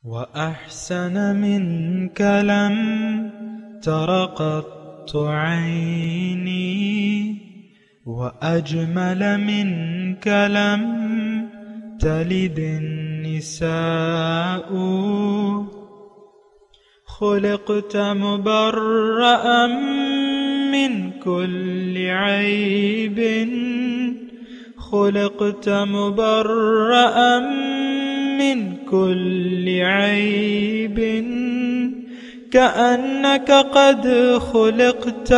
وأحسن منك لم تر قط عيني وأجمل منك لم تلد النساء خلقت مبرأ من كل عيب خلقت مبرأ من كل عيب كأنك قد خلقت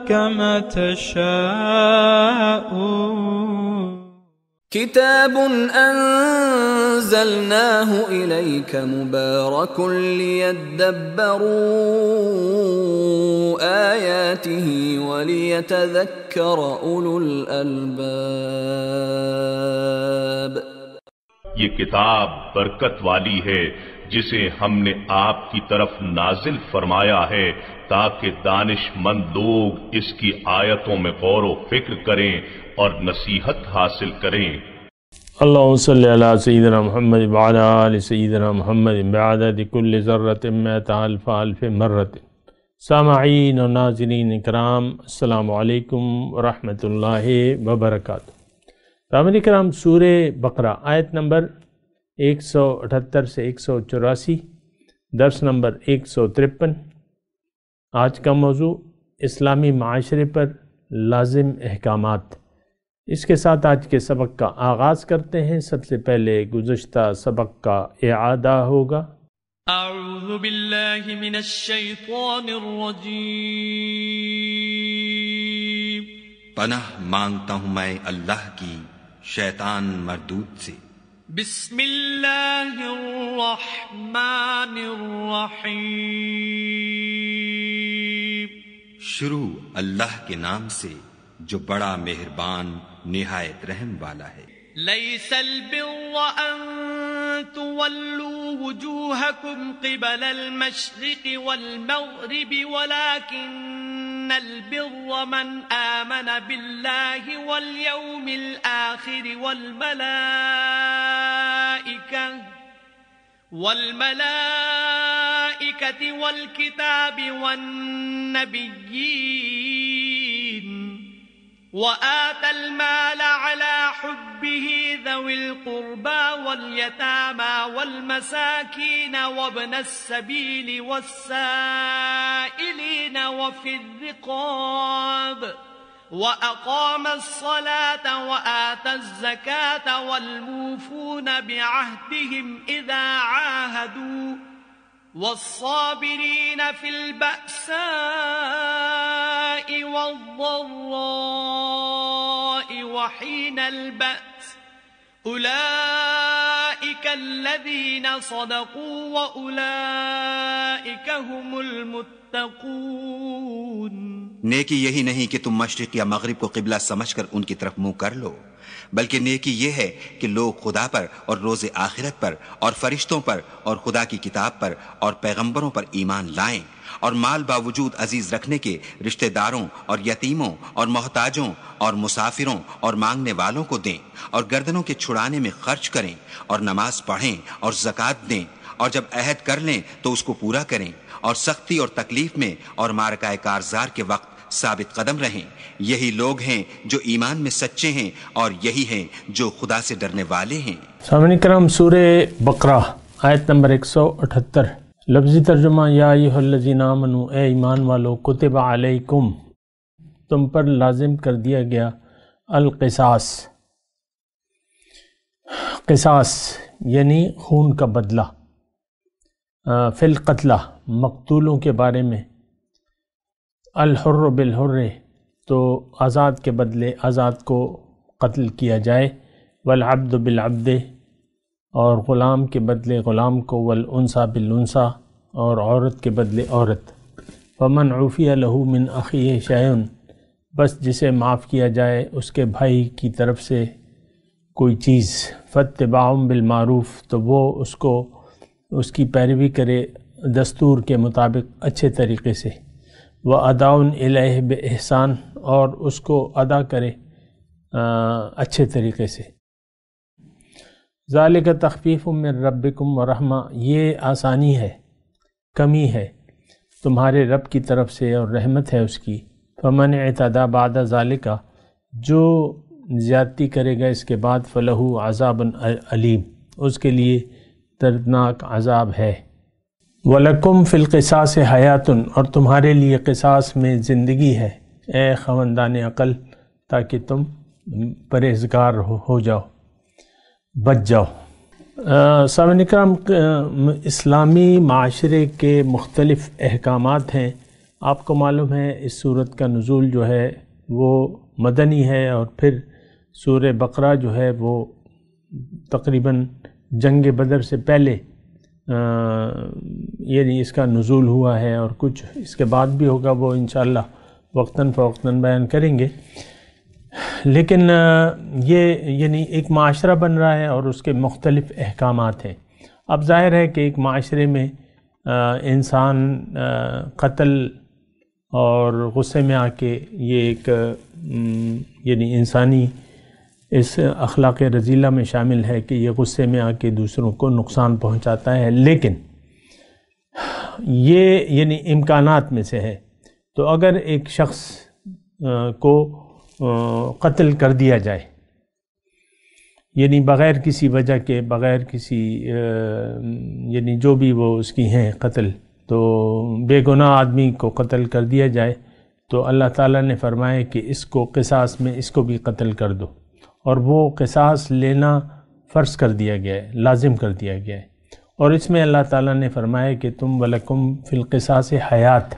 كما تشاء كتاب أنزلناه إليك مبارك ليدبروا آياته وليتذكر أولو الألباب. یہ کتاب برکت والی ہے جسے ہم نے آپ کی طرف نازل فرمایا ہے تاکہ دانش مند لوگ اس کی آیتوں میں غور و فکر کریں اور نصیحت حاصل کریں. اللہم صلی علی سیدنا محمد وعلی آل سیدنا محمد بعدد کل ذرۃ مئۃ الف الف مرۃ. سامعین و ناظرین اکرام، السلام علیکم ورحمۃ اللہ وبرکاتہ. سامعین اکرام، سورہ بقرہ آیت نمبر 178 سے 184، درس نمبر 153. آج کا موضوع اسلامی معاشرے پر لازم احکامات. اس کے ساتھ آج کے سبق کا آغاز کرتے ہیں. سب سے پہلے گزشتہ سبق کا اعادہ ہوگا. اعوذ باللہ من الشیطان الرجیم. پناہ مانگتا ہوں میں اللہ کی شیطان مردود سے. بسم اللہ الرحمن الرحیم. شروع اللہ کے نام سے جو بڑا مہربان نہایت رحم والا ہے. لیس البر ان تولوا وجوہکم قبل المشرق والمغرب ولكن البر من آمن باللہ والیوم الآخر والملائکة والکتاب والنبیین وآتى المال على حبه ذوي القربى واليتامى والمساكين وابن السبيل والسائلين وفي الرقاب وأقام الصلاة وآتى الزكاة والموفون بعهدهم إذا عاهدوا والصابرين في البأساء والضراء وحين البأس أولئك الذين صدقوا وأولئك هم المتقون. نیکی یہی نہیں کہ تم مشرق یا مغرب کو قبلہ سمجھ کر ان کی طرف منہ کر لو، بلکہ نیکی یہ ہے کہ لوگ خدا پر اور روز آخرت پر اور فرشتوں پر اور خدا کی کتاب پر اور پیغمبروں پر ایمان لائیں، اور مال باوجود عزیز رکھنے کے رشتہ داروں اور یتیموں اور محتاجوں اور مسافروں اور مانگنے والوں کو دیں، اور گردنوں کے چھڑانے میں خرچ کریں، اور نماز پڑھیں اور زکوٰۃ دیں، اور جب عہد کر لیں تو اس کو پورا کریں، اور سختی اور تکلیف میں اور معرکہ کارزار کے وقت ثابت قدم رہیں. یہی لوگ ہیں جو ایمان میں سچے ہیں اور یہی ہیں جو خدا سے ڈرنے والے ہیں. سامعین کرام، سورہ بقرہ آیت نمبر 178. لفظی ترجمہ: یا ایھا الذین آمنوا، اے ایمان والو، کتب علیکم، تم پر لازم کر دیا گیا، القصاص، قصاص یعنی خون کا بدلہ، فی القتلہ، مقتولوں کے بارے میں، الحر بالحر، تو آزاد کے بدلے آزاد کو قتل کیا جائے، والعبد بالعبد، اور غلام کے بدلے غلام کو، والانثى بالانثى، اور عورت کے بدلے عورت. فمن عفی لہ من اخیہ شیء، بس جسے معاف کیا جائے اس کے بھائی کی طرف سے کوئی چیز، فاتباع بالمعروف، تو وہ اس کی پیروی کرے دستور کے مطابق اچھے طریقے سے، وَأَدَاءٌ إِلَيْهِ بِإِحْسَان، اور اس کو ادا کرے اچھے طریقے سے. ذالک تخفیف من ربکم ورحمہ، یہ آسانی ہے، کمی ہے تمہارے رب کی طرف سے اور رحمت ہے اس کی۔ فمن اعتدی بعد ذالک، جو زیادتی کرے گا اس کے بعد، فلہ عذاب علیم، اس کے لیے دردناک عذاب ہے۔ وَلَكُمْ فِي الْقِصَاصِ حَيَاتٌ، اور تمہارے لیے قصاص میں زندگی ہے، اے خاوندان عقل، تاکہ تم پرہیزگار ہو جاؤ، بچ جاؤ۔ سامعین کرام، اسلامی معاشرے کے مختلف احکامات ہیں۔ آپ کو معلوم ہے اس صورت کا نزول جو ہے وہ مدنی ہے، اور پھر سورہ بقرہ جو ہے وہ تقریباً جنگ بدر سے پہلے یعنی اس کا نزول ہوا ہے، اور کچھ اس کے بعد بھی ہوگا، وہ انشاءاللہ وقتاً فوقتاً بیان کریں گے۔ لیکن یہ یعنی ایک معاشرہ بن رہا ہے اور اس کے مختلف احکامات ہیں۔ اب ظاہر ہے کہ ایک معاشرے میں انسان قتل اور غصے میں آ کے یہ ایک یعنی انسانی اس اخلاق رذیلہ میں شامل ہے کہ یہ غصے میں آ کے دوسروں کو نقصان پہنچاتا ہے، لیکن یہ یعنی امکانات میں سے ہے۔ تو اگر ایک شخص کو قتل کر دیا جائے، یعنی بغیر کسی وجہ کے، بغیر کسی یعنی جو بھی وہ اس کی ہیں قتل، تو بے گناہ آدمی کو قتل کر دیا جائے، تو اللہ تعالیٰ نے فرمایا کہ اس کو قصاص میں اس کو بھی قتل کر دو، اور وہ قصاص لینا فرض کر دیا گیا ہے، لازم کر دیا گیا ہے۔ اور اس میں اللہ تعالیٰ نے فرمایا کہ تم وَلَكُمْ فِي الْقِصَاصِ حیات،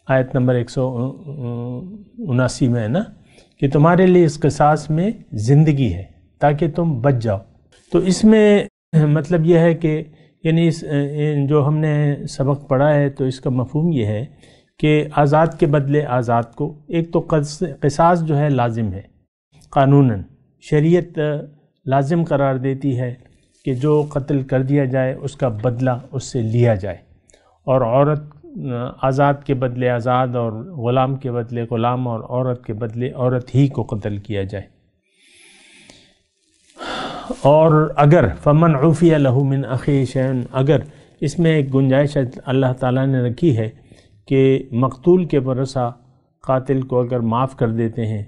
آیت نمبر 179 میں ہے نا، کہ تمہارے لیے اس قصاص میں زندگی ہے تاکہ تم بچ جاؤ۔ تو اس میں مطلب یہ ہے کہ یعنی جو ہم نے سبق پڑھا ہے تو اس کا مفہوم یہ ہے کہ آزاد کے بدلے آزاد کو، ایک تو قصاص جو ہے لازم ہے، قانوناً شریعت لازم قرار دیتی ہے کہ جو قتل کر دیا جائے اس کا بدلہ اس سے لیا جائے، اور عورت آزاد کے بدلے آزاد، اور غلام کے بدلے غلام، اور عورت کے بدلے عورت ہی کو قتل کیا جائے۔ اور اگر فمن عفی لہ من اخیہ شیء، اگر اس میں ایک گنجائش اللہ تعالیٰ نے رکھی ہے کہ مقتول کے ورثہ قاتل کو اگر معاف کر دیتے ہیں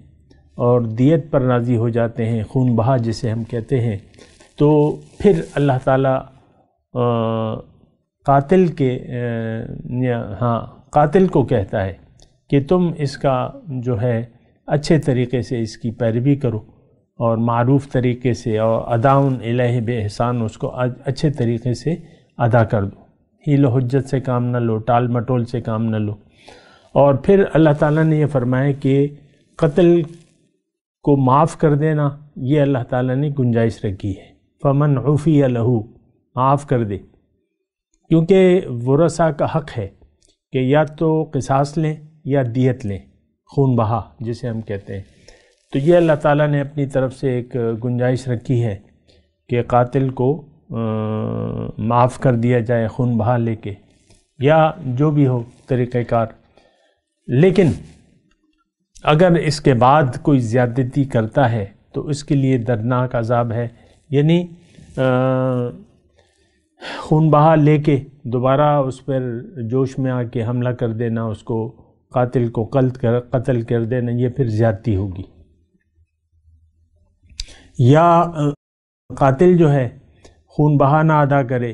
اور دیت پر راضی ہو جاتے ہیں، خون بہا جسے ہم کہتے ہیں، تو پھر اللہ تعالیٰ قاتل کو کہتا ہے کہ تم اس کا جو ہے اچھے طریقے سے اس کی پیروی کرو، اور معروف طریقے سے، اور اداؤن الیہ بے احسان، اس کو اچھے طریقے سے ادا کر دو، حیل و حجت سے کام نہ لو، ٹال مٹول سے کام نہ لو۔ اور پھر اللہ تعالیٰ نے یہ فرمایا کہ قتل کو معاف کر دینا، یہ اللہ تعالیٰ نے گنجائش رکھی ہے، فمن عفی لہ، معاف کر دے، کیونکہ ورثہ کا حق ہے کہ یا تو قصاص لیں یا دیت لیں، خون بہا جسے ہم کہتے ہیں۔ تو یہ اللہ تعالیٰ نے اپنی طرف سے ایک گنجائش رکھی ہے کہ قاتل کو معاف کر دیا جائے خون بہا لے کے، یا جو بھی ہو طریقہ کار۔ لیکن اگر اس کے بعد کوئی زیادتی کرتا ہے تو اس کے لیے دردناک عذاب ہے، یعنی خون بہا لے کے دوبارہ اس پر جوش میں آ کے حملہ کر دینا، اس کو قاتل کو قتل کر دینا، یہ پھر زیادتی ہوگی۔ یا قاتل جو ہے خون بہا نہ ادا کرے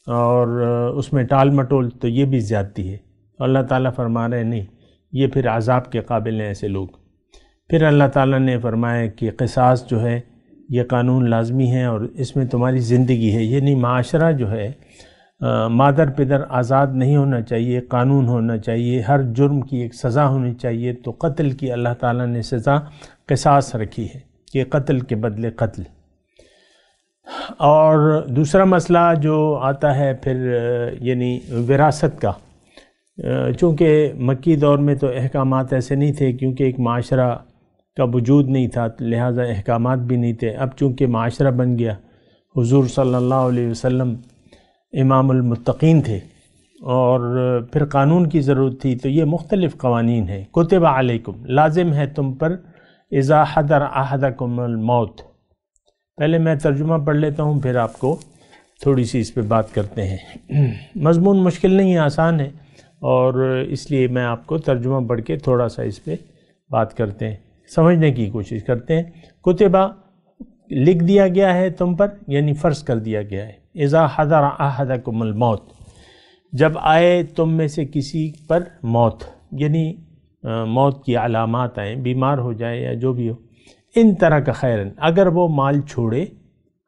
اور اس میں ٹال مٹول، تو یہ بھی زیادتی ہے۔ اللہ تعالیٰ فرما رہے نہیں، یہ پھر عذاب کے قابل ہیں ایسے لوگ۔ پھر اللہ تعالیٰ نے فرمایا کہ قصاص جو ہے یہ قانون لازمی ہے، اور اس میں تمہاری زندگی ہے، یعنی معاشرہ جو ہے مادر پدر آزاد نہیں ہونا چاہیے، قانون ہونا چاہیے، ہر جرم کی ایک سزا ہونی چاہیے۔ تو قتل کی اللہ تعالیٰ نے سزا قصاص رکھی ہے کہ قتل کے بدلے قتل۔ اور دوسرا مسئلہ جو آتا ہے پھر یعنی وراثت کا، چونکہ مکی دور میں تو احکامات ایسے نہیں تھے، کیونکہ ایک معاشرہ کا وجود نہیں تھا، لہٰذا احکامات بھی نہیں تھے۔ اب چونکہ معاشرہ بن گیا، حضور صلی اللہ علیہ وسلم امام المتقین تھے، اور پھر قانون کی ضرورت تھی، تو یہ مختلف قوانین ہیں۔ کتب علیکم، لازم ہے تم پر، اذا حضر احدکم الموت، پہلے میں ترجمہ پڑھ لیتا ہوں، پھر آپ کو تھوڑی سی اس پہ بات کرتے ہیں۔ مضمون مشکل نہیں ہے، آسان ہے، اور اس لیے میں آپ کو ترجمہ پڑھ کے تھوڑا سا اس پہ بات کرتے ہیں، سمجھنے کی کوشش کرتے ہیں۔ کتبہ لکھ دیا گیا ہے تم پر، یعنی فرض کر دیا گیا ہے۔ اذا حضر احدکم الموت، جب آئے تم میں سے کسی پر موت، یعنی موت کی علامات آئیں، بیمار ہو جائے یا جو بھی ہو، ان طرح کا خیرن، اگر وہ مال چھوڑے،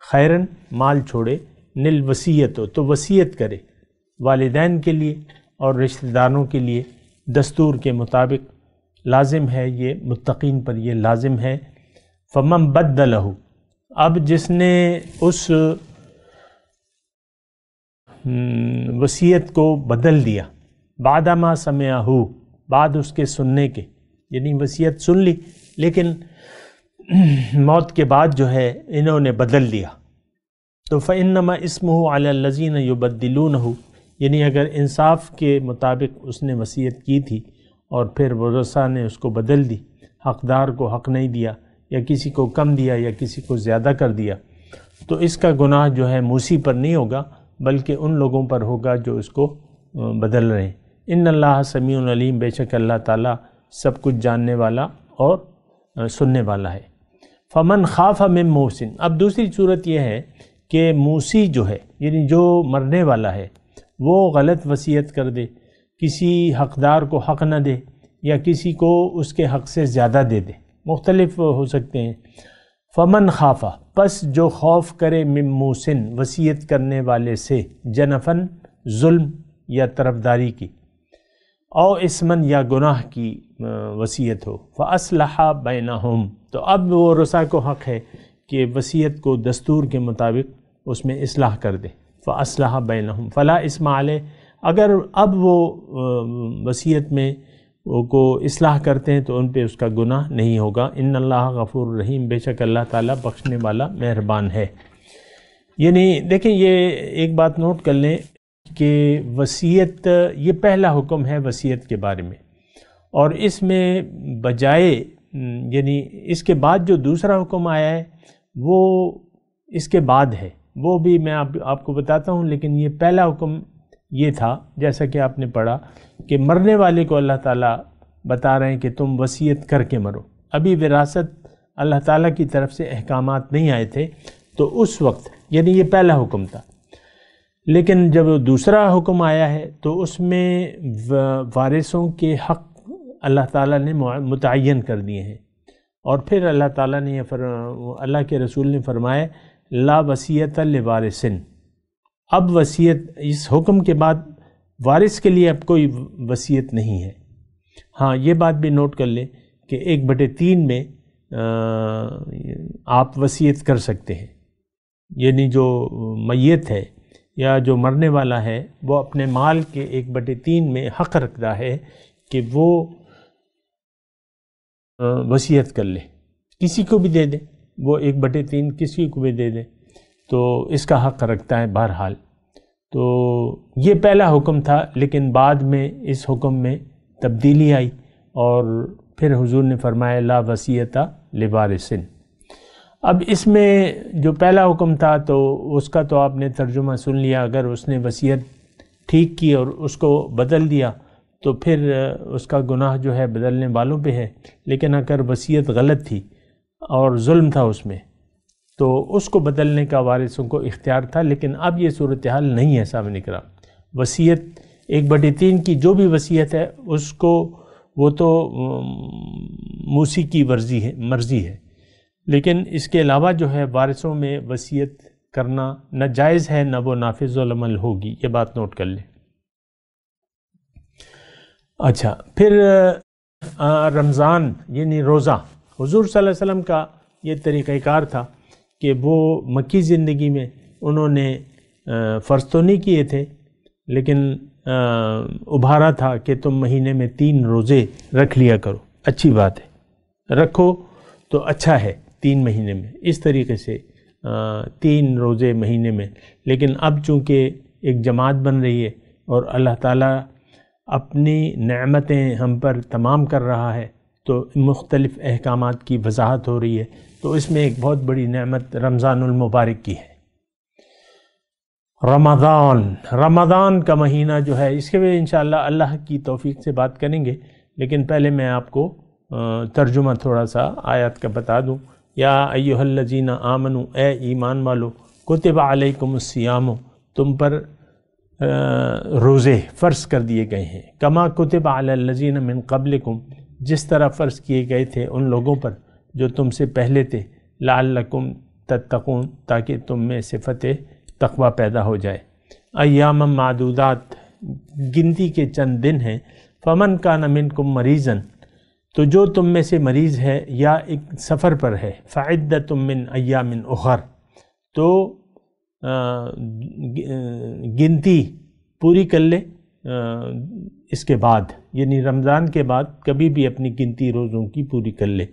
خیرن مال چھوڑے، نل وصیت ہو تو وصیت کرے، والدین کے لیے اور رشتہ داروں کے لیے دستور کے مطابق، لازم ہے یہ، متقین پر یہ لازم ہے۔ فمن بدلہ، اب جس نے اس وصیت کو بدل دیا، بعد ما سمعہ، بعد اس کے سننے کے، یعنی وصیت سن لی لیکن موت کے بعد جو ہے انہوں نے بدل دیا، تو فإنما اسمہ علی الذین یبدلونہ، یعنی اگر انصاف کے مطابق اس نے وصیت کی تھی اور پھر ورثاء نے اس کو بدل دی، حقدار کو حق نہیں دیا، یا کسی کو کم دیا یا کسی کو زیادہ کر دیا، تو اس کا گناہ جو ہے موسی پر نہیں ہوگا بلکہ ان لوگوں پر ہوگا جو اس کو بدل رہے ہیں۔ ان اللہ سمیع علیم، بے شک اللہ تعالیٰ سب کچھ جاننے والا اور سننے والا ہے۔ فمن خاف من موسن، اب دوسری صورت یہ ہے کہ موسی جو ہے، یعنی جو مرنے والا ہے، وہ غلط وصیت کر دے، کسی حقدار کو حق نہ دے یا کسی کو اس کے حق سے زیادہ دے دے، مختلف ہو سکتے ہیں۔ فمن خافہ، پس جو خوف کرے، من موسن، وصیت کرنے والے سے، جنفن، ظلم یا طرفداری کی، او اسمن، یا گناہ کی وصیت ہو، فاصلح بینہم، تو اب وہ ورثاء کو حق ہے کہ وصیت کو دستور کے مطابق اس میں اصلاح کر دے، فاصلح بینہم فلا اسم علیہ، اگر اب وہ وصیت میں کو اصلاح کرتے ہیں تو ان پہ اس کا گناہ نہیں ہوگا۔ ان اللہ غفور رحیم، بے شک اللہ تعالیٰ بخشنے والا مہربان ہے۔ یعنی دیکھیں، یہ ایک بات نوٹ کر لیں کہ وصیت، یہ پہلا حکم ہے وصیت کے بارے میں، اور اس میں بجائے، یعنی اس کے بعد جو دوسرا حکم آیا ہے وہ اس کے بعد ہے، وہ بھی میں آپ کو بتاتا ہوں، لیکن یہ پہلا حکم یہ تھا، جیسا کہ آپ نے پڑھا کہ مرنے والے کو اللہ تعالیٰ بتا رہے ہیں کہ تم وصیت کر کے مرو۔ ابھی وراثت اللہ تعالیٰ کی طرف سے احکامات نہیں آئے تھے، تو اس وقت، یعنی یہ پہلا حکم تھا، لیکن جب دوسرا حکم آیا ہے تو اس میں وارثوں کے حق اللہ تعالیٰ نے متعین کر دیے ہیں، اور پھر اللہ تعالیٰ نے اللہ کے رسول نے فرمایا لا وصیت لوارثن، اب وصیت، اس حکم کے بعد وارث کے لیے اب کوئی وصیت نہیں ہے۔ ہاں، یہ بات بھی نوٹ کر لیں کہ 1/3 میں آپ وصیت کر سکتے ہیں، یعنی جو میت ہے یا جو مرنے والا ہے وہ اپنے مال کے 1/3 میں حق رکھتا ہے کہ وہ وصیت کر لے، کسی کو بھی دے دے، وہ 1/3 کسی کو بھی دے دے تو اس کا حق رکھتا ہے بہرحال۔ تو یہ پہلا حکم تھا، لیکن بعد میں اس حکم میں تبدیلی آئی، اور پھر حضور نے فرمایا لا وصیت لوارثن۔ اب اس میں جو پہلا حکم تھا تو اس کا تو آپ نے ترجمہ سن لیا، اگر اس نے وصیت ٹھیک کی اور اس کو بدل دیا تو پھر اس کا گناہ جو ہے بدلنے والوں پہ ہے، لیکن اگر وصیت غلط تھی اور ظلم تھا اس میں تو اس کو بدلنے کا وارثوں کو اختیار تھا، لیکن اب یہ صورتحال نہیں ہے صاحب اکرام۔ وصیت 1/3 کی جو بھی وصیت ہے اس کو، وہ تو موسی کی مرضی ہے، لیکن اس کے علاوہ جو ہے وارثوں میں وصیت کرنا نہ جائز ہے نہ وہ نافذ العمل ہوگی، یہ بات نوٹ کر لیں۔ اچھا، پھر رمضان یعنی روزہ، حضور صلی اللہ علیہ وسلم کا یہ طریقہ کار تھا کہ وہ مکی زندگی میں انہوں نے فرض تو نہیں کیے تھے، لیکن ابھارا تھا کہ تم مہینے میں 3 روزے رکھ لیا کرو، اچھی بات ہے، رکھو تو اچھا ہے 3 مہینے میں، اس طریقے سے 3 روزے مہینے میں۔ لیکن اب چونکہ ایک جماعت بن رہی ہے اور اللہ تعالیٰ اپنی نعمتیں ہم پر تمام کر رہا ہے، تو مختلف احکامات کی وضاحت ہو رہی ہے. تو اس میں ایک بہت بڑی نعمت رمضان المبارک کی ہے. رمضان کا مہینہ جو ہے، اس کے بھی انشاءاللہ اللہ کی توفیق سے بات کریں گے، لیکن پہلے میں آپ کو ترجمہ تھوڑا سا آیات کا بتا دوں. یا ایھا الذین آمنوا، اے ایمان والو، کتب علیکم الصیام، تم پر روزے فرض کر دیے گئے ہیں. کما کتب علی الذین من قبلکم، جس طرح فرض کیے گئے تھے ان لوگوں پر جو تم سے پہلے تھے. لعلکم تتقون، تاکہ تم میں صفت تقوی پیدا ہو جائے. ایام معدودات، گنتی کے چند دن ہیں. فمن کان منکم مریضا، تو جو تم میں سے مریض ہے یا ایک سفر پر ہے. فعدۃ من ایام اخر، تو گنتی پوری کر لے اس کے بعد، یعنی رمضان کے بعد کبھی بھی اپنی گنتی روزوں کی پوری کر لے.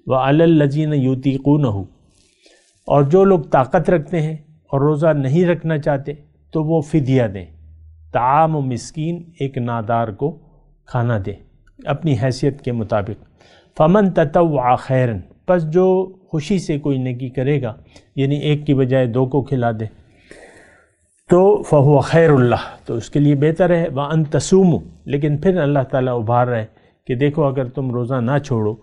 وعلی الذین یطیقونہ، اور جو لوگ طاقت رکھتے ہیں اور روزہ نہیں رکھنا چاہتے تو وہ فدیہ دیں. طعام مسکین، ایک نادار کو کھانا دے اپنی حیثیت کے مطابق. فمن تطوع خیرا، پس جو خوشی سے کوئی نیکی کرے گا، یعنی ایک کی بجائے دو کو کھلا دے، تو فہو خیر اللہ، تو اس کے لیے بہتر ہے. وان تصوموا، لیکن پھر اللہ تعالیٰ ابھار رہے کہ دیکھو اگر تم روزہ نہ چھوڑو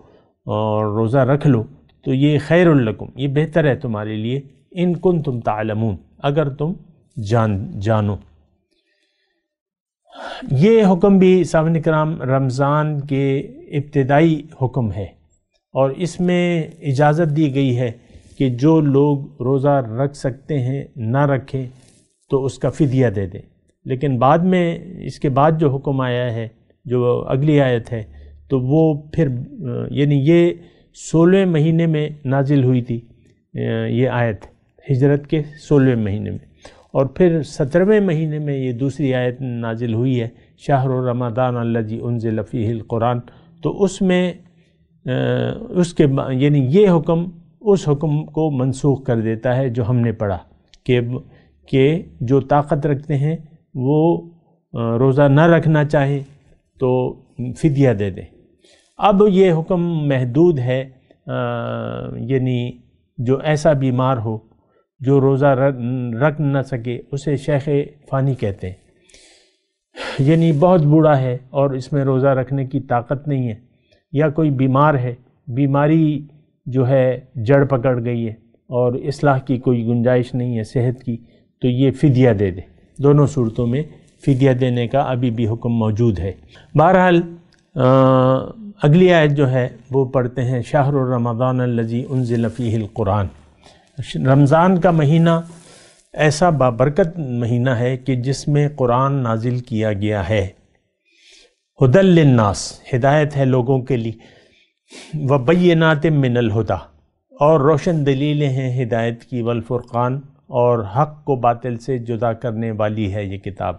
اور روزہ رکھ لو تو یہ خیر لکم، یہ بہتر ہے تمہارے لیے. ان کنتم تعلمون، اگر تم جانو. یہ حکم بھی سامعین کرام رمضان کے ابتدائی حکم ہے، اور اس میں اجازت دی گئی ہے کہ جو لوگ روزہ رکھ سکتے ہیں نہ رکھیں تو اس کا فدیہ دے دیں. لیکن بعد میں اس کے بعد جو حکم آیا ہے، جو اگلی آیت ہے، تو وہ پھر یعنی یہ 16ویں مہینے میں نازل ہوئی تھی یہ آیت، ہجرت کے 16ویں مہینے میں، اور پھر 17ویں مہینے میں یہ دوسری آیت نازل ہوئی ہے، شہر رمضان الذی انزل فیہ القرآن. تو اس میں اس کے یعنی یہ حکم اس حکم کو منسوخ کر دیتا ہے جو ہم نے پڑھا کہ جو طاقت رکھتے ہیں وہ روزہ نہ رکھنا چاہے تو فدیہ دے دیں. اب یہ حکم محدود ہے، یعنی جو ایسا بیمار ہو جو روزہ رکھ نہ سکے اسے شیخ فانی کہتے ہیں، یعنی بہت بوڑھا ہے اور اس میں روزہ رکھنے کی طاقت نہیں ہے، یا کوئی بیمار ہے، بیماری جو ہے جڑ پکڑ گئی ہے اور اصلاح کی کوئی گنجائش نہیں ہے صحت کی، تو یہ فدیہ دے دے. دونوں صورتوں میں فدیہ دینے کا ابھی بھی حکم موجود ہے. بہرحال اگلی آیت جو ہے وہ پڑھتے ہیں، شہر رمضان الذی انزل فیہ القرآن. رمضان کا مہینہ ایسا بابرکت مہینہ ہے کہ جس میں قرآن نازل کیا گیا ہے. ہدی للناس، ہدایت ہے لوگوں کے لیے. وبینات من الہدی، اور روشن دلیلیں ہیں ہدایت کی. والفرقان، اور حق کو باطل سے جدا کرنے والی ہے یہ کتاب.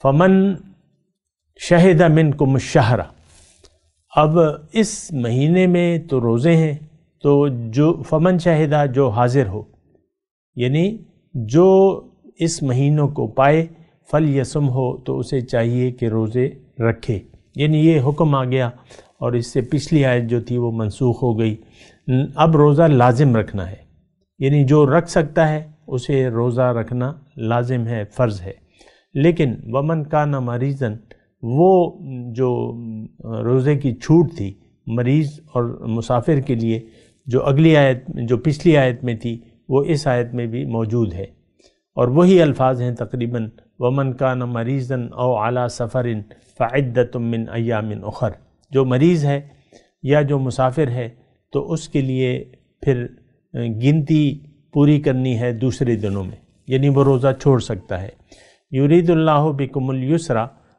فمن شہد منکم الشہر، اب اس مہینے میں تو روزے ہیں، تو جو فمن شہدہ، جو حاضر ہو، یعنی جو اس مہینوں کو پائے، فلیصم ہو، تو اسے چاہیے کہ روزے رکھے. یعنی یہ حکم آ گیا، اور اس سے پچھلی آیت جو تھی وہ منسوخ ہو گئی. اب روزہ لازم رکھنا ہے، یعنی جو رکھ سکتا ہے اسے روزہ رکھنا لازم ہے، فرض ہے. لیکن ومن کان مریضا، وہ جو روزے کی چھوٹ تھی مریض اور مسافر کے لیے، جو اگلی آیت جو پچھلی آیت میں تھی وہ اس آیت میں بھی موجود ہے، اور وہی الفاظ ہیں تقریباً. ومن کان مریضا او علی سفر فعدۃ من ایام اخر، جو مریض ہے یا جو مسافر ہے تو اس کے لیے پھر گنتی پوری کرنی ہے دوسرے دنوں میں، یعنی وہ روزہ چھوڑ سکتا ہے. یرید اللہ بکم الیسر،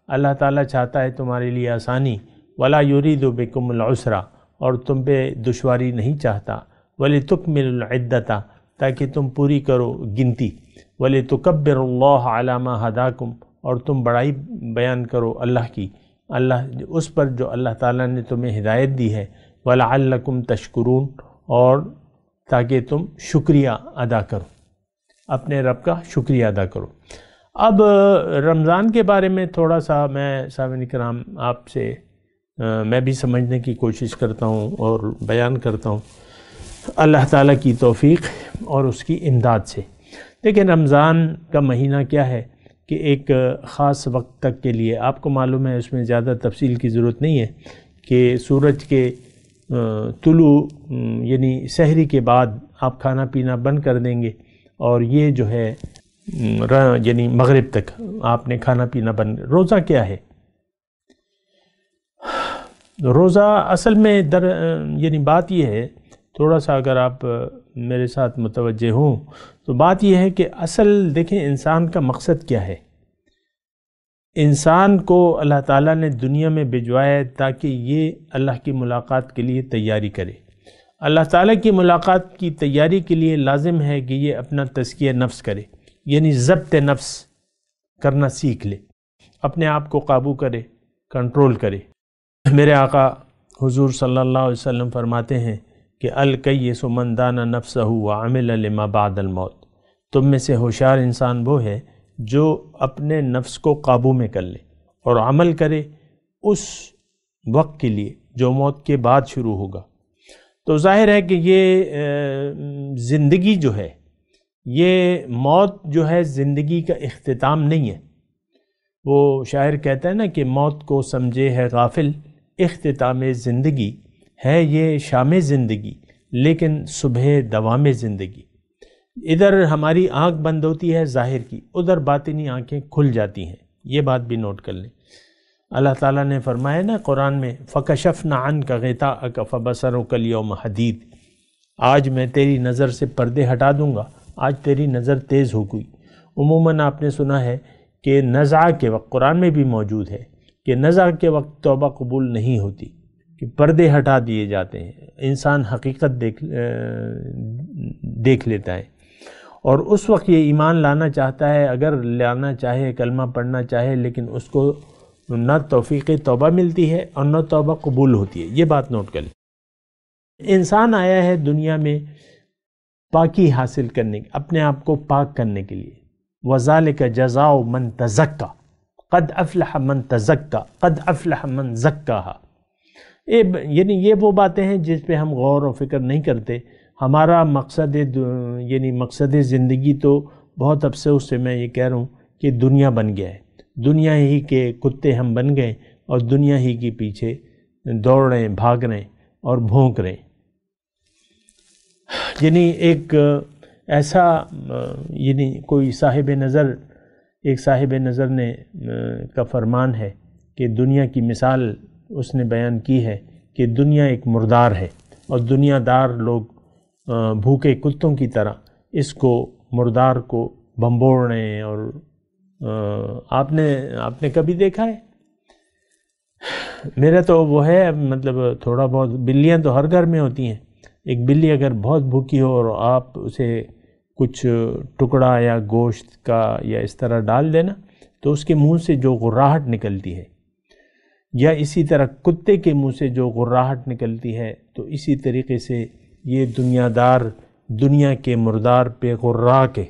اللہ تعالیٰ چاہتا ہے تمہارے لیے آسانی. ولا یرید بکم العسر، اور تم پہ دشواری نہیں چاہتا. ولتکملوا العدۃ، تاکہ تم پوری کرو گنتی. ولتکبروا اللہ علی ما ہداکم، اور تم بڑائی بیان کرو اللہ کی، اللہ اس پر جو اللہ تعالیٰ نے تمہیں ہدایت دی ہے. ولعلکم تشکرون، اور تاکہ تم شکریہ ادا کرو، اپنے رب کا شکریہ ادا کرو. اب رمضان کے بارے میں تھوڑا سا میں سامعین کرام آپ سے میں بھی سمجھنے کی کوشش کرتا ہوں اور بیان کرتا ہوں اللہ تعالیٰ کی توفیق اور اس کی امداد سے۔ لیکن رمضان کا مہینہ کیا ہے کہ ایک خاص وقت تک کے لیے، آپ کو معلوم ہے، اس میں زیادہ تفصیل کی ضرورت نہیں ہے کہ سورج کے طلوع یعنی سحری کے بعد آپ کھانا پینا بند کر دیں گے، اور یہ جو ہے یعنی مغرب تک آپ نے کھانا پینا بند۔ روزہ کیا ہے؟ روزہ اصل میں یعنی بات یہ ہے، تھوڑا سا اگر آپ میرے ساتھ متوجہ ہوں تو بات یہ ہے کہ اصل دیکھیں انسان کا مقصد کیا ہے۔ انسان کو اللہ تعالیٰ نے دنیا میں بھیجوایا تاکہ یہ اللہ کی ملاقات کے لیے تیاری کرے۔ اللہ تعالیٰ کی ملاقات کی تیاری کے لیے لازم ہے کہ یہ اپنا تزکیہ نفس کرے، یعنی ضبط نفس کرنا سیکھ لے، اپنے آپ کو قابو کرے، کنٹرول کرے۔ میرے آقا حضور صلی اللہ علیہ وسلم فرماتے ہیں کہ الکیس من دان نفسہ وعمل لما بعد الموت، تم میں سے ہوشیار انسان وہ ہے جو اپنے نفس کو قابو میں کر لے اور عمل کرے اس وقت کے لیے جو موت کے بعد شروع ہوگا۔ تو ظاہر ہے کہ یہ زندگی جو ہے، یہ موت جو ہے زندگی کا اختتام نہیں ہے۔ وہ شاعر کہتا ہے نا کہ موت کو سمجھے ہے غافل، اختتام زندگی ہے یہ شام زندگی، لیکن صبح دوام زندگی۔ ادھر ہماری آنکھ بند ہوتی ہے ظاہر کی، ادھر باطنی آنکھیں کھل جاتی ہیں، یہ بات بھی نوٹ کر لیں۔ اللہ تعالیٰ نے فرمایا نا قرآن میں فَكَشَفْنَا عَنْكَ غِطَاءَكَ فَبَصَرُكَ الْيَوْمَ حَدِيدٌ، آج میں تیری نظر سے پردے ہٹا دوں گا، آج تیری نظر تیز ہو گئی۔ عموماً آپ نے سنا ہے کہ نزع کے وقت، قرآن میں بھی موجود ہے کہ نزع کے وقت توبہ قبول نہیں ہوتی، کہ پردے ہٹا دیے جاتے ہیں، انسان حقیقت دیکھ لیتا ہے، اور اس وقت یہ ایمان لانا چاہتا ہے، اگر لانا چاہے، کلمہ پڑھنا چاہے، لیکن اس کو نہ توفیق توبہ ملتی ہے اور نہ توبہ قبول ہوتی ہے۔ یہ بات نوٹ کر لیں۔ انسان آیا ہے دنیا میں پاکی حاصل کرنے، اپنے آپ کو پاک کرنے کے لیے۔ وَذَلِكَ جَزَاءُ مَن تَزَكَّىٰ قَدْ أَفْلَحَ مَن تَزَكَّىٰ قَدْ أَفْلَحَ مَن زَكَّاهَا۔ یعنی یہ وہ باتیں ہیں جس پہ ہم غور و فکر نہیں کرتے۔ ہمارا مقصد یعنی مقصد زندگی تو بہت افسوس سے میں یہ کہہ رہا ہوں کہ دنیا بن گیا ہے، دنیا ہی کے کتے ہم بن گئے اور دنیا ہی کے پیچھے دوڑ رہے ہیں، بھاگ رہے ہیں اور بھونک رہے ہیں۔ یعنی ایک ایسا یعنی کوئی صاحب نظر نے کا فرمان ہے کہ دنیا کی مثال اس نے بیان کی ہے کہ دنیا ایک مردار ہے، اور دنیا دار لوگ بھوکے کتوں کی طرح اس کو مردار کو بھنبوڑ رہے ہیں۔ اور آپ نے کبھی دیکھا ہے؟ میرا تو وہ ہے، مطلب تھوڑا بہت، بلیاں تو ہر گھر میں ہوتی ہیں۔ ایک بلی اگر بہت بھوکی ہو اور آپ اسے کچھ ٹکڑا یا گوشت کا یا اس طرح ڈال دینا تو اس کے منہ سے جو غراہٹ نکلتی ہے، یا اسی طرح کتے کے منہ سے جو غراہٹ نکلتی ہے، تو اسی طریقے سے یہ دنیا دار دنیا کے مردار پہ غرا کے،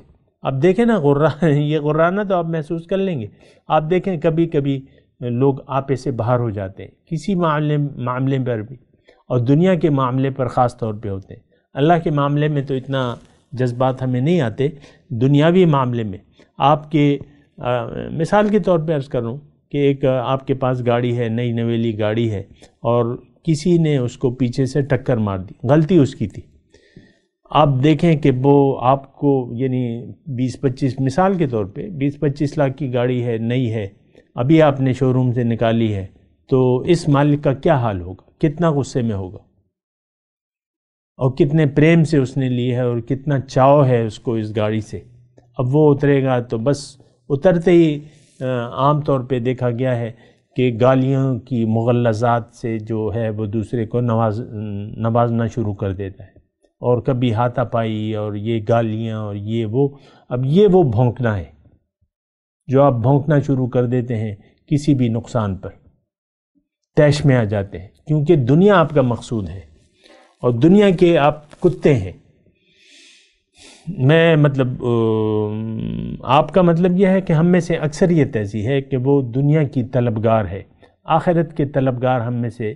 اب دیکھیں نا یہ غرانا تو آپ محسوس کر لیں گے۔ آپ دیکھیں کبھی کبھی لوگ آپے سے باہر ہو جاتے ہیں کسی معاملے پر بھی، اور دنیا کے معاملے پر خاص طور پہ ہوتے ہیں۔ اللہ کے معاملے میں تو اتنا جذبات ہمیں نہیں آتے، دنیاوی معاملے میں آپ کے مثال کے طور پہ عرض کر رہا ہوں کہ ایک آپ کے پاس گاڑی ہے، نئی نویلی گاڑی ہے، اور کسی نے اس کو پیچھے سے ٹکر مار دی، غلطی اس کی تھی۔ آپ دیکھیں کہ وہ آپ کو یعنی 20-25 مثال کے طور پہ 20-25 لاکھ کی گاڑی ہے، نئی ہے، ابھی آپ نے شو روم سے نکالی ہے، تو اس مالک کا کیا حال ہوگا؟ کتنا غصے میں ہوگا، اور کتنے پریم سے اس نے لی ہے، اور کتنا چاؤ ہے اس کو اس گاڑی سے۔ اب وہ اترے گا تو بس اترتے ہی عام طور پہ دیکھا گیا ہے کہ گالیوں کی مغلظات سے جو ہے وہ دوسرے کو نوازنا شروع کر دیتا ہے، اور کبھی ہاتھا پائی اور یہ گالیاں اور یہ وہ۔ اب یہ وہ بھونکنا ہے جو آپ بھونکنا شروع کر دیتے ہیں کسی بھی نقصان پر، طیش میں آ جاتے ہیں، کیونکہ دنیا آپ کا مقصود ہے اور دنیا کے آپ کتے ہیں۔ میں مطلب آپ کا مطلب یہ ہے کہ ہم میں سے اکثریت ایسی ہے کہ وہ دنیا کی طلبگار ہے، آخرت کے طلبگار ہم میں سے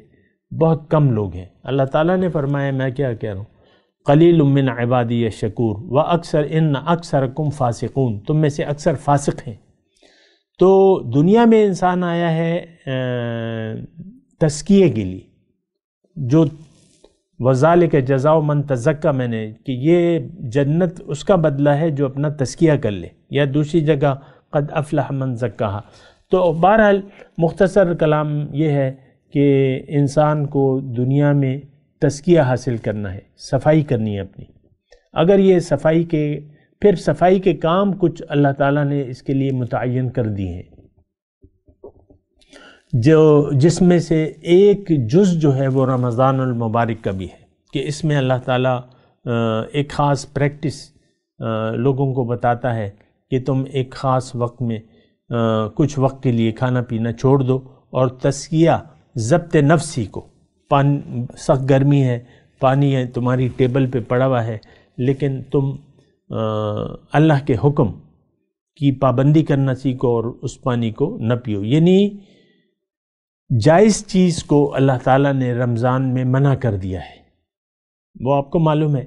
بہت کم لوگ ہیں۔ اللہ تعالیٰ نے فرمایا، میں کیا کہہ رہا ہوں، قلیل من عبادی الشکور واکثر ان اکثرکم فاسقون، تم میں سے اکثر فاسق ہیں۔ تو دنیا میں انسان آیا ہے تزکیے کے لیے، جو وذالک جزاء من تزکیٰ، میں نے کہ یہ جنت اس کا بدلہ ہے جو اپنا تزکیہ کر لے، یا دوسری جگہ قد افلح من زکاہا۔ تو بہرحال مختصر کلام یہ ہے کہ انسان کو دنیا میں تزکیہ حاصل کرنا ہے، صفائی کرنی ہے اپنی۔ اگر یہ صفائی کے کام کچھ اللہ تعالیٰ نے اس کے لیے متعین کر دی ہیں، جس میں سے ایک جز جو ہے وہ رمضان المبارک کا بھی ہے، کہ اس میں اللہ تعالیٰ ایک خاص پریکٹس لوگوں کو بتاتا ہے کہ تم ایک خاص وقت میں کچھ وقت کے لیے کھانا پینا چھوڑ دو، اور تزکیہ ضبط نفسی کو، سخت گرمی ہے، پانی ہے تمہاری ٹیبل پہ پڑا ہوا ہے، لیکن تم اللہ کے حکم کی پابندی کرنا سیکھو اور اس پانی کو نہ پیو۔ یعنی جائز چیز کو اللہ تعالیٰ نے رمضان میں منع کر دیا ہے، وہ آپ کو معلوم ہے،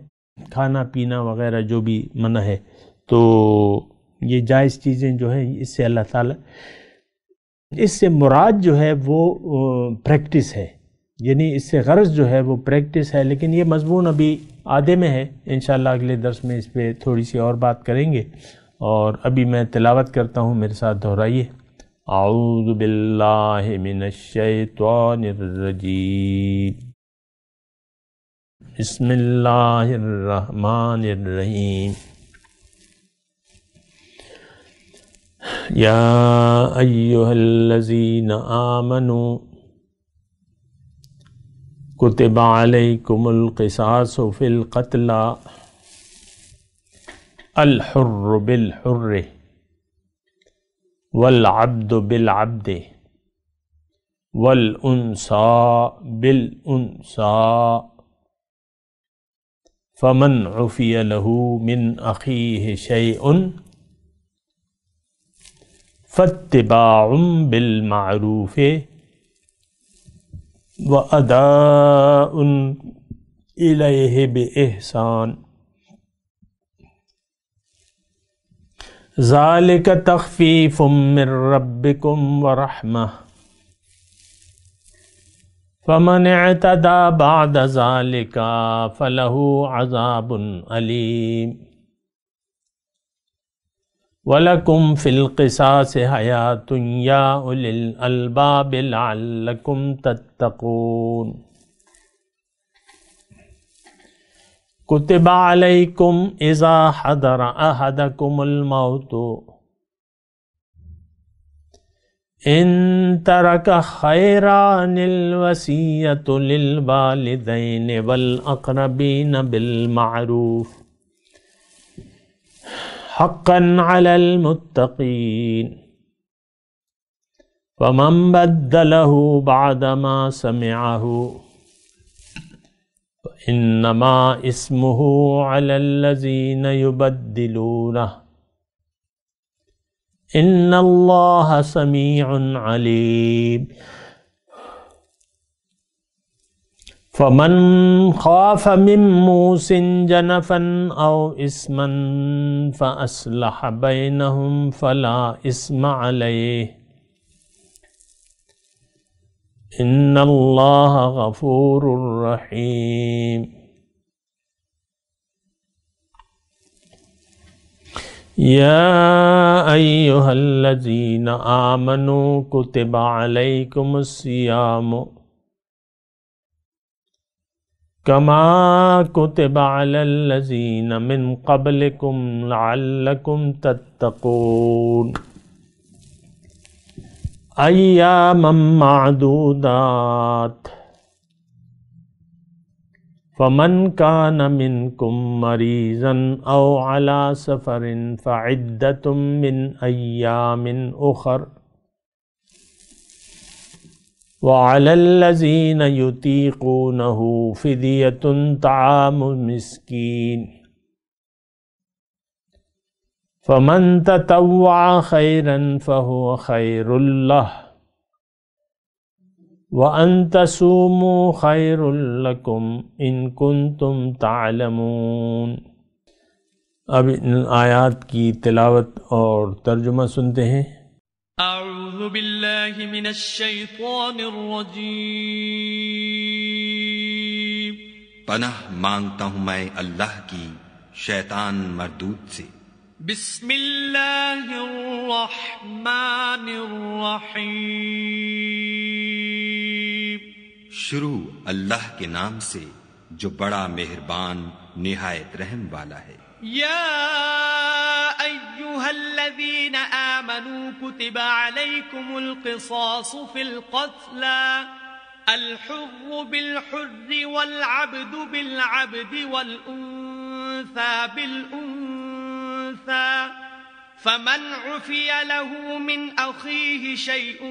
کھانا پینا وغیرہ جو بھی منع ہے، تو یہ جائز چیزیں جو ہیں اس سے اللہ تعالیٰ، اس سے مراد جو ہے وہ پریکٹس ہے، یعنی اس سے غرض جو ہے وہ پریکٹس ہے، لیکن یہ مضمون ابھی آدھے میں ہے، انشاءاللہ اگلے درس میں اس پہ تھوڑی سی اور بات کریں گے۔ اور ابھی میں تلاوت کرتا ہوں، میرے ساتھ دہرائیے۔ اعوذ باللہ من الشیطان الرجیم، بسم اللہ الرحمن الرحیم، یا ایہا الذین آمنوا کتب علیکم القصاص فی القتلى الحر بالحر والعبد بالعبد والانثى بالانثى فمن عفی له من اخیہ شیء فاتباع بالمعروف واداء الیہ بإحسان، ذالک تخفیف من ربکم ورحمہ، فمن اعتدى بعد ذلك فله عذاب علیم، وَلَكُمْ فِي الْقِصَاصِ حَيَاةٌ يَا أُولِي الْأَلْبَابِ لَعَلَّكُمْ تَتَّقُونَ۔ كُتِبَ عَلَيْكُمْ إِذَا حَضَرَ أَحَدَكُمُ الْمَوْتُ إِن تَرَكَ خَيْرًا الْوَصِيَّةُ لِلْوَالِدَيْنِ وَالْأَقْرَبِينَ بِالْمَعْرُوفِ حقا علی المتقین، فمن بدلہ بعد ما سمعہ فإنما اسمہ علی الذین یبدلونہ، ان اللہ سمیع علیم۔ فمن خاف من موص جنفا او اثما فاصلح بینہم فلا اثم علیہ، ان اللہ غفور رحیم۔ یا ایہا الذین آمنوا کتب علیکم الصیام کما کتب علی الذین من قبلکم لعلکم تتقون، ایاما معدودات، فمن کان منکم مریضا او علی سفر فعدۃ من ایام اخر، وعلى الذين يطيقونه فدية طعام مسكين، فمن تطوع خيرا فهو خير له، وَأَن تَصُومُوا خَيْرٌ لَكُمْ إِن كُنتُمْ تَعْلَمُونَ۔ اب ان آیات کی تلاوت اور ترجمہ سنتے ہیں۔ اعوذ باللہ من الشیطان الرجیم۔ پناہ مانگتا ہوں میں اللہ کی شیطان مردود سے۔ بسم اللہ الرحمن الرحیم۔ شروع اللہ کے نام سے جو بڑا مہربان نہایت رحم والا ہے۔ یا ایہا الذین آمنوا کتب علیکم القصاص فی القتلى الحر بالحر والعبد بالعبد والأنثى بالأنثى فمن عفی له من أخیه شیء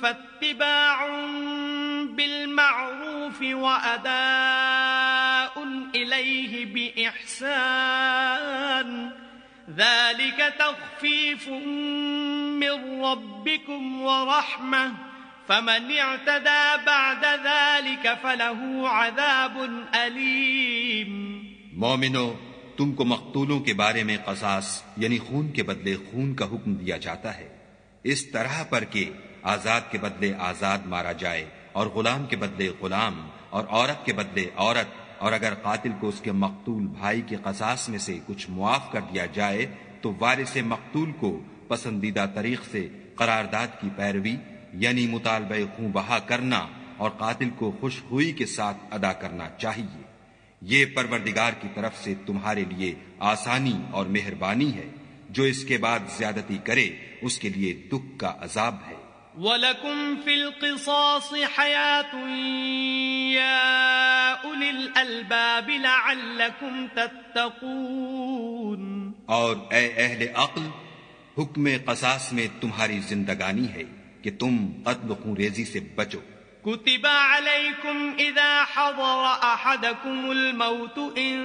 فاتباع بالمعروف وأداء إليه بإحسان ذلك تخفيف من ربكم ورحمة فمن اعتدى بعد ذلك فله عذاب أليم۔ مومنو، تم کو مقتولوں کے بارے میں قصاص یعنی خون کے بدلے خون کا حکم دیا جاتا ہے، اس طرح پر کہ آزاد کے بدلے آزاد مارا جائے اور غلام کے بدلے غلام اور عورت کے بدلے عورت، اور اگر قاتل کو اس کے مقتول بھائی کے قصاص میں سے کچھ معاف کر دیا جائے تو وارث مقتول کو پسندیدہ طریق سے قرارداد کی پیروی یعنی مطالبہ خون بہا کرنا اور قاتل کو خوش ہوئی کے ساتھ ادا کرنا چاہیے۔ یہ پروردگار کی طرف سے تمہارے لیے آسانی اور مہربانی ہے، جو اس کے بعد زیادتی کرے اس کے لیے دکھ کا عذاب ہے۔ وَلَكُمْ فِي الْقِصَاصِ حَيَاةٌ يَا أُولِي الْأَلْبَابِ لَعَلَّكُمْ تَتَّقُونَ۔ اور اے اہل عقل، حکم قصاص میں تمہاری زندگانی ہے کہ تم قتل و خون ریزی سے بچو۔ كتب عليكم إذا حضر أحدكم الموت إن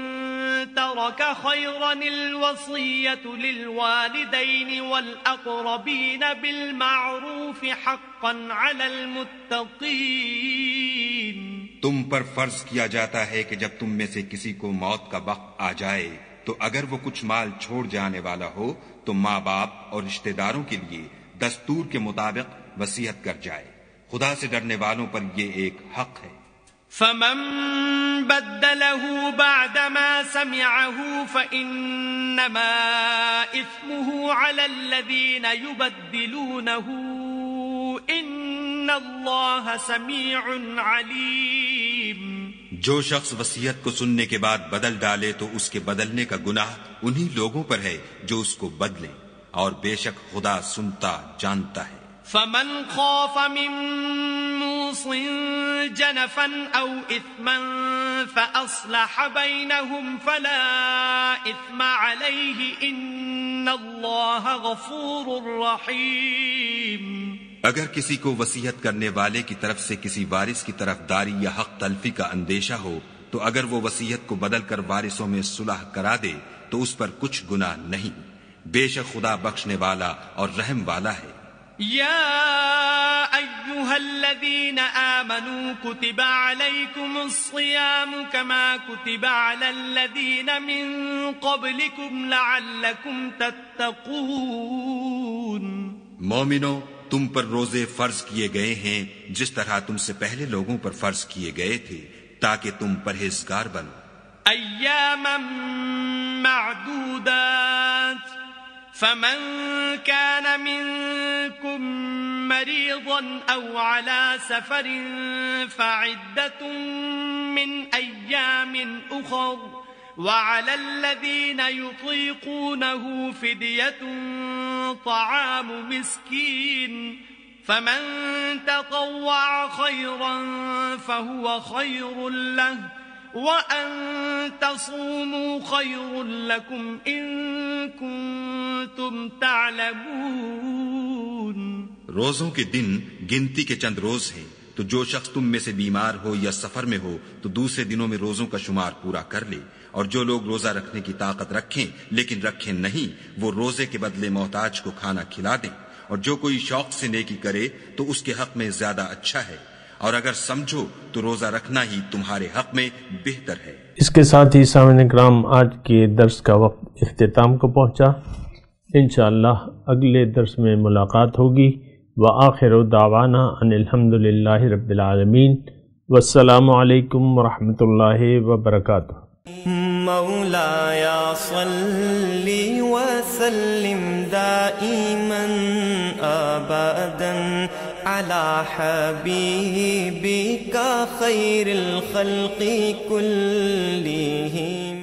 ترك خيرا الوصية للوالدين والأقربين بالمعروف حقا على المتقين۔ تم پر فرض کیا جاتا ہے کہ جب تم میں سے کسی کو موت کا وقت آ جائے تو اگر وہ کچھ مال چھوڑ جانے والا ہو تو ماں باپ اور رشتہ داروں کے لیے دستور کے مطابق وصیت کر جائے، خدا سے ڈرنے والوں پر یہ ایک حق ہے۔ فمن بدله بعدما سمعه فإنما إثمه على الذين يبدلونه إن الله سميع عليم۔ جو شخص وصیت کو سننے کے بعد بدل ڈالے تو اس کے بدلنے کا گناہ انہی لوگوں پر ہے جو اس کو بدلے، اور بے شک خدا سنتا جانتا ہے۔ فمن خاف من موص جنفا او اثما فاصلح بينهم فلا اثم عليه ان الله غفور رحيم۔ اگر کسی کو وصیت کرنے والے کی طرف سے کسی وارث کی طرف داری یا حق تلفی کا اندیشہ ہو تو اگر وہ وصیت کو بدل کر وارثوں میں صلح کرا دے تو اس پر کچھ گناہ نہیں، بے شک خدا بخشنے والا اور رحم والا ہے۔ یا ایہا الذین آمنوا کتب علیکم الصیام کما کتب علی الذین من قبلکم لعلکم تتقون۔ مومنو، تم پر روزے فرض کیے گئے ہیں جس طرح تم سے پہلے لوگوں پر فرض کیے گئے تھے تاکہ تم پرہیزگار بنو۔ ایاما معدودات فمن كان منكم مريضا أو على سفر فعدة من أيام أخر وعلى الذين يطيقونه فدية طعام مسكين فمن تطوع خيرا فهو خير له وَأَن تَصُومُوا خَيْرٌ لَكُمْ إِن كُنتُمْ تَعْلَمُونَ۔ روزوں کے دن گنتی کے چند روز ہیں، تو جو شخص تم میں سے بیمار ہو یا سفر میں ہو تو دوسرے دنوں میں روزوں کا شمار پورا کر لے، اور جو لوگ روزہ رکھنے کی طاقت رکھیں لیکن رکھیں نہیں وہ روزے کے بدلے محتاج کو کھانا کھلا دیں، اور جو کوئی شوق سے نیکی کرے تو اس کے حق میں زیادہ اچھا ہے، اور اگر سمجھو تو روزہ رکھنا ہی تمہارے حق میں بہتر ہے۔ اس کے ساتھ ہی سامعین کرام آج کے درس کا وقت اختتام کو پہنچا۔ انشاءاللہ اگلے درس میں ملاقات ہوگی۔ وآخر دعوانا ان الحمدللہ رب العالمین، والسلام علیکم ورحمۃ اللہ وبرکاتہ۔ مولاي صل وسلم دائما أبدا على حبيبك خير الخلق كلهم